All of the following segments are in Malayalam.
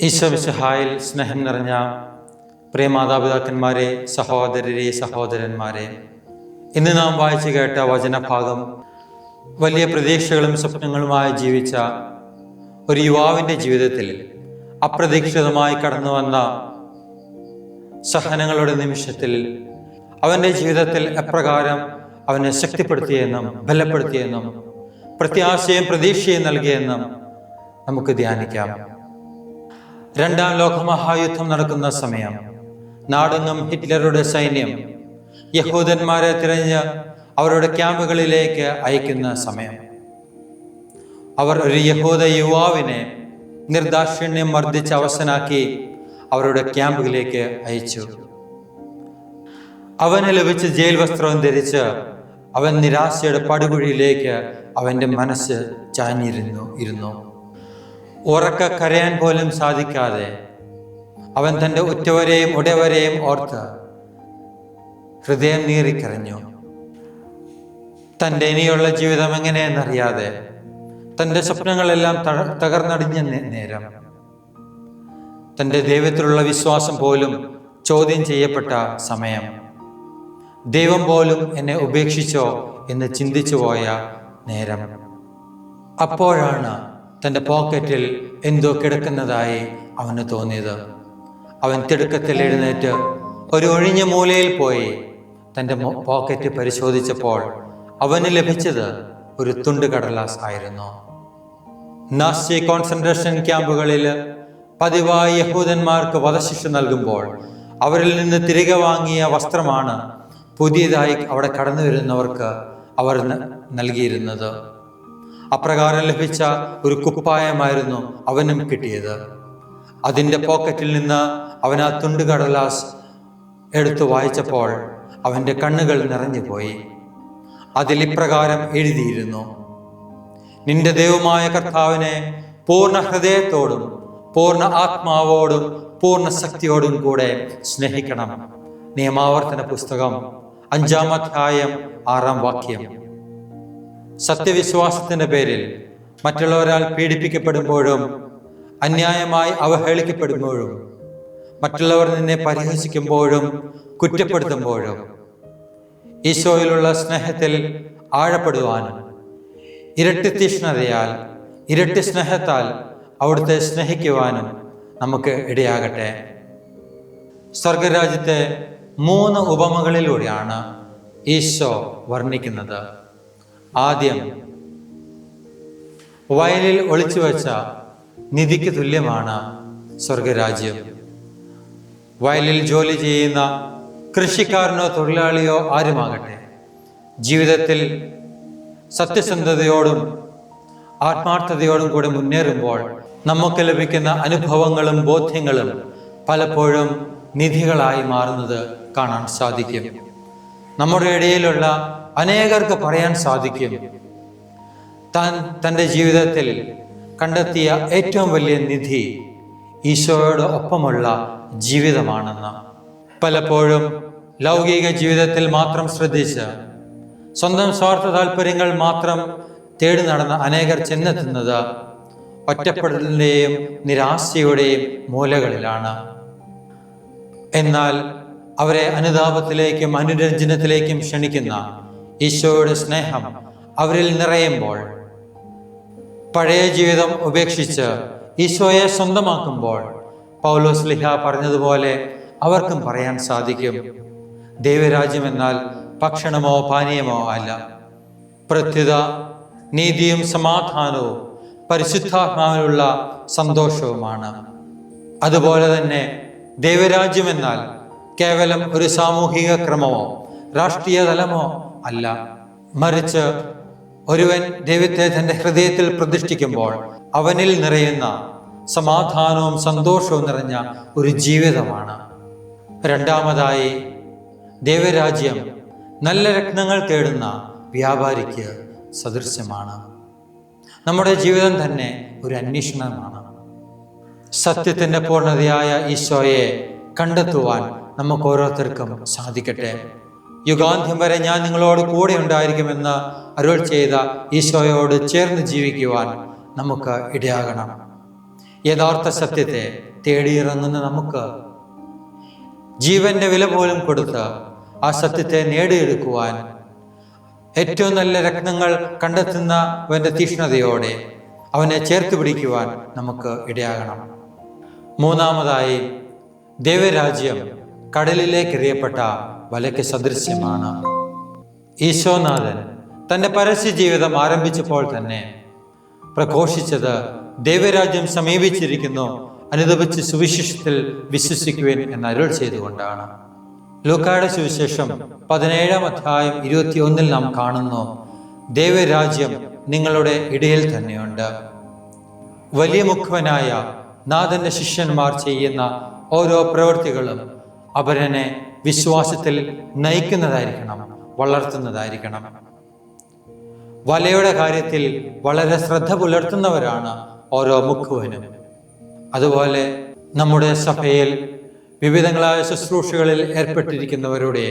ഈശോ മിശിഹായിൽ സ്നേഹം നിറഞ്ഞ പ്രിയ മാതാപിതാക്കന്മാരെ, സഹോദരരെ, സഹോദരന്മാരെ, ഇന്ന് നാം വായിച്ചു കേട്ട വചനഭാഗം വലിയ പ്രതീക്ഷകളും സ്വപ്നങ്ങളുമായി ജീവിച്ച ഒരു യുവാവിൻ്റെ ജീവിതത്തിൽ അപ്രതീക്ഷിതമായി കടന്നു വന്ന സഹനങ്ങളുടെ നിമിഷത്തിൽ അവൻ്റെ ജീവിതത്തിൽ എപ്രകാരം അവനെ ശക്തിപ്പെടുത്തിയെന്നും ബലപ്പെടുത്തിയെന്നും പ്രത്യാശയും പ്രതീക്ഷയും നൽകിയെന്നും നമുക്ക് ധ്യാനിക്കാം. രണ്ടാം ലോകമഹായുദ്ധം നടക്കുന്ന സമയം, നാടെങ്ങും ഹിറ്റ്ലറുടെ സൈന്യം യഹൂദന്മാരെ തിരഞ്ഞ് അവരുടെ ക്യാമ്പുകളിലേക്ക് അയക്കുന്ന സമയം, അവർ ഒരു യഹൂദ യുവാവിനെ നിർദാക്ഷിണ്യം മർദ്ദിച്ച് അവസാനാക്കി അവരുടെ ക്യാമ്പുകളിലേക്ക് അയച്ചു. അവന് ലഭിച്ച ജയിൽ വസ്ത്രവും ധരിച്ച് അവൻ നിരാശയുടെ പടുകുഴിയിലേക്ക് അവൻ്റെ മനസ്സ് ചാഞ്ഞിരുന്നു. ഉറക്ക കരയാൻ പോലും സാധിക്കാതെ അവൻ തൻ്റെ ഉറ്റവരെയും ഉടയവരെയും ഓർത്ത് ഹൃദയം നീറിക്കരഞ്ഞു. തൻ്റെ ഇനിയുള്ള ജീവിതം എങ്ങനെയെന്നറിയാതെ തൻ്റെ സ്വപ്നങ്ങളെല്ലാം തകർന്നടിഞ്ഞ നേരം, തൻ്റെ ദൈവത്തിലുള്ള വിശ്വാസം പോലും ചോദ്യം ചെയ്യപ്പെട്ട സമയം, ദൈവം പോലും എന്നെ ഉപേക്ഷിച്ചോ എന്ന് ചിന്തിച്ചു പോയ നേരം, അപ്പോഴാണ് തൻ്റെ പോക്കറ്റിൽ എന്തോ കിടക്കുന്നതായി അവന് തോന്നിയത്. അവൻ തിടുക്കത്തിൽ എഴുന്നേറ്റ് ഒരു ഒഴിഞ്ഞ മൂലയിൽ പോയി തൻ്റെ പോക്കറ്റ് പരിശോധിച്ചപ്പോൾ അവന് ലഭിച്ചത് ഒരു തുണ്ട് കടലാസ് ആയിരുന്നു. നാസി കോൺസെൻട്രേഷൻ ക്യാമ്പുകളിൽ പതിവായി യഹൂദന്മാർക്ക് വധശിക്ഷ നൽകുമ്പോൾ അവരിൽ നിന്ന് തിരികെ വാങ്ങിയ വസ്ത്രമാണ് പുതിയതായി അവിടെ കടന്നു വരുന്നവർക്ക് അവർ നൽകിയിരുന്നത്. അപ്രകാരം ലഭിച്ച ഒരു കുപ്പായമായിരുന്നു അവനും കിട്ടിയത്. അതിൻ്റെ പോക്കറ്റിൽ നിന്ന് അവൻ ആ തുണ്ട് കടലാസ് എടുത്തു വായിച്ചപ്പോൾ അവൻ്റെ കണ്ണുകൾ നിറഞ്ഞുപോയി. അതിൽ ഇപ്രകാരം എഴുതിയിരുന്നു: നിന്റെ ദൈവമായ കർത്താവിനെ പൂർണ്ണ ഹൃദയത്തോടും പൂർണ്ണ ആത്മാവോടും പൂർണ്ണ ശക്തിയോടും കൂടെ സ്നേഹിക്കണം. നിയമാവർത്തന പുസ്തകം 5-ാം അധ്യായം 6-ാം വാക്യം. സത്യവിശ്വാസത്തിന്റെ പേരിൽ മറ്റുള്ളവരാൽ പീഡിപ്പിക്കപ്പെടുമ്പോഴും അന്യായമായി അവഹേളിക്കപ്പെടുമ്പോഴും മറ്റുള്ളവർ നിന്നെ പരിഹസിക്കുമ്പോഴും കുറ്റപ്പെടുത്തുമ്പോഴും ഈശോയിലുള്ള സ്നേഹത്തിൽ ആഴപ്പെടുവാനും ഇരട്ടി തീഷ്ണതയാൽ ഇരട്ടി സ്നേഹത്താൽ അവിടുത്തെ സ്നേഹിക്കുവാനും നമുക്ക് ഇടയാകട്ടെ. സ്വർഗരാജ്യത്തെ 3 ഉപമകളിലൂടെയാണ് ഈശോ വർണ്ണിക്കുന്നത്. ആദ്യം, വയലിൽ ഒളിച്ചു വെച്ച നിധിക്ക് തുല്യമാണ് സ്വർഗരാജ്യം. വയലിൽ ജോലി ചെയ്യുന്ന കൃഷിക്കാരനോ തൊഴിലാളിയോ ആരുമാകട്ടെ, ജീവിതത്തിൽ സത്യസന്ധതയോടും ആത്മാർത്ഥതയോടും കൂടെ മുന്നേറുമ്പോൾ നമുക്ക് ലഭിക്കുന്ന അനുഭവങ്ങളും ബോധ്യങ്ങളും പലപ്പോഴും നിധികളായി മാറുന്നത് കാണാൻ സാധിക്കും. നമ്മുടെ ഇടയിലുള്ള അനേകർക്ക് പറയാൻ സാധിക്കും, താൻ തൻ്റെ ജീവിതത്തിൽ കണ്ടെത്തിയ ഏറ്റവും വലിയ നിധി ഈശോയോട് ഒപ്പമുള്ള ജീവിതമാണെന്ന്. പലപ്പോഴും ലൗകിക ജീവിതത്തിൽ മാത്രം ശ്രദ്ധിച്ച് സ്വന്തം സ്വാർത്ഥ താല്പര്യങ്ങൾ മാത്രം തേടി നടന്ന അനേകർ ചെന്നെത്തുന്നത് ഒറ്റപ്പെടലിൻ്റെയും നിരാശയുടെയും മൂലകളിലാണ്. എന്നാൽ അവരെ അനുതാപത്തിലേക്കും അനുരഞ്ജനത്തിലേക്കും ക്ഷണിക്കുന്ന ഈശോയുടെ സ്നേഹം അവരിൽ നിറയുമ്പോൾ, പഴയ ജീവിതം ഉപേക്ഷിച്ച് ഈശോയെ സ്വന്തമാക്കുമ്പോൾ, പൗലോസ് ശ്ലീഹ പറഞ്ഞതുപോലെ അവർക്കും പറയാൻ സാധിക്കും, ദൈവരാജ്യം എന്നാൽ ഭക്ഷണമോ പാനീയമോ അല്ല, പ്രത്യുത നീതിയും സമാധാനവും പരിശുദ്ധാത്മാവിലുള്ള സന്തോഷവുമാണ്. അതുപോലെ തന്നെ ദൈവരാജ്യം എന്നാൽ കേവലം ഒരു സാമൂഹിക ക്രമമോ രാഷ്ട്രീയ തലമോ അല്ല, മറിച്ച് ഒരുവൻ ദൈവത്തെ തൻ്റെ ഹൃദയത്തിൽ പ്രതിഷ്ഠിക്കുമ്പോൾ അവനിൽ നിറയുന്ന സമാധാനവും സന്തോഷവും നിറഞ്ഞ ഒരു ജീവിതമാണ്. രണ്ടാമതായി, ദൈവരാജ്യം നല്ല രത്നങ്ങൾ തേടുന്ന വ്യാപാരിക്ക് സദൃശ്യമാണ്. നമ്മുടെ ജീവിതം തന്നെ ഒരു അന്വേഷണമാണ്. സത്യത്തിൻ്റെ പൂർണ്ണതയായ ഈശോയെ കണ്ടെത്തുവാൻ നമുക്ക് ഓരോരുത്തർക്കും സാധിക്കട്ടെ. യുഗാന്ത്യം വരെ ഞാൻ നിങ്ങളോട് കൂടെ ഉണ്ടായിരിക്കുമെന്ന് അരുൾ ചെയ്ത ഈശോയോട് ചേർന്ന് ജീവിക്കുവാൻ നമുക്ക് ഇടയാകണം. യഥാർത്ഥ സത്യത്തെ തേടിയിറങ്ങുന്ന നമുക്ക് ജീവന്റെ വില പോലും കൊടുത്ത് ആ സത്യത്തെ നേടിയെടുക്കുവാൻ ഏറ്റവും നല്ല രത്നങ്ങൾ കണ്ടെത്തുന്നവന്റെ തീക്ഷ്ണതയോടെ അവനെ ചേർത്ത് പിടിക്കുവാൻ നമുക്ക് ഇടയാകണം. മൂന്നാമതായി, ദൈവരാജ്യം കടലിലേക്ക് എറിയപ്പെട്ട വലയ്ക്ക് സദൃശ്യമാണ്. ഈശോനാഥൻ തൻ്റെ പരസ്യ ജീവിതം ആരംഭിച്ചപ്പോൾ തന്നെ പ്രഘോഷിച്ചത് ദൈവരാജ്യം സമീപിച്ചിരിക്കുന്നു, അനുദപിച്ച് സുവിശേഷത്തിൽ വിശ്വസിക്കുവാൻ എന്ന് അരുൾ ചെയ്തുകൊണ്ടാണ്. ലൂക്കായുടെ സുവിശേഷം 17-ാം അധ്യായം 21 നാം കാണുന്നു, ദൈവരാജ്യം നിങ്ങളുടെ ഇടയിൽ തന്നെയുണ്ട്. വലിയ മുഖ്യനായ നാഥന്റെ ശിഷ്യന്മാർ ചെയ്യുന്ന ഓരോ പ്രവൃത്തികളും അവരനെ വിശ്വാസത്തിൽ നയിക്കുന്നതായിരിക്കണം, വളർത്തുന്നതായിരിക്കണം. വലയുടെ കാര്യത്തിൽ വളരെ ശ്രദ്ധ പുലർത്തുന്നവരാണ് ഓരോ മുഖ്യനും. അതുപോലെ നമ്മുടെ സഭയിൽ വിവിധങ്ങളായ ശുശ്രൂഷകളിൽ ഏർപ്പെട്ടിരിക്കുന്നവരുടെ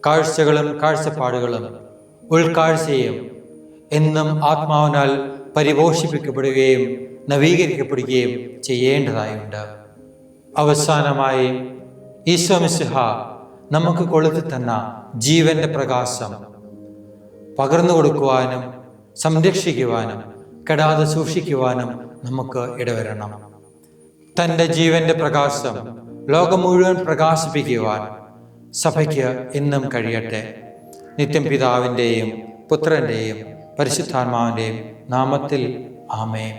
കാഴ്ചകളും കാഴ്ചപ്പാടുകളും ഉൾക്കാഴ്ചയും എന്നും ആത്മാവിനാൽ പരിപോഷിപ്പിക്കപ്പെടുകയും നവീകരിക്കപ്പെടുകയും ചെയ്യേണ്ടതായുണ്ട്. അവസാനമായി, ഈശോ മിശിഹ നമുക്ക് കൊളുത്തി തന്ന ജീവന്റെ പ്രകാശം പകർന്നു കൊടുക്കുവാനും സംരക്ഷിക്കുവാനും കെടാതെ സൂക്ഷിക്കുവാനും നമുക്ക് ഇടവരണം. തൻ്റെ ജീവന്റെ പ്രകാശം ലോകം മുഴുവൻ പ്രകാശിപ്പിക്കുവാൻ സഭയ്ക്ക് എന്നും കഴിയട്ടെ. നിത്യം പിതാവിൻ്റെയും പുത്രൻ്റെയും പരിശുദ്ധാത്മാവിൻ്റെയും നാമത്തിൽ ആമേൻ.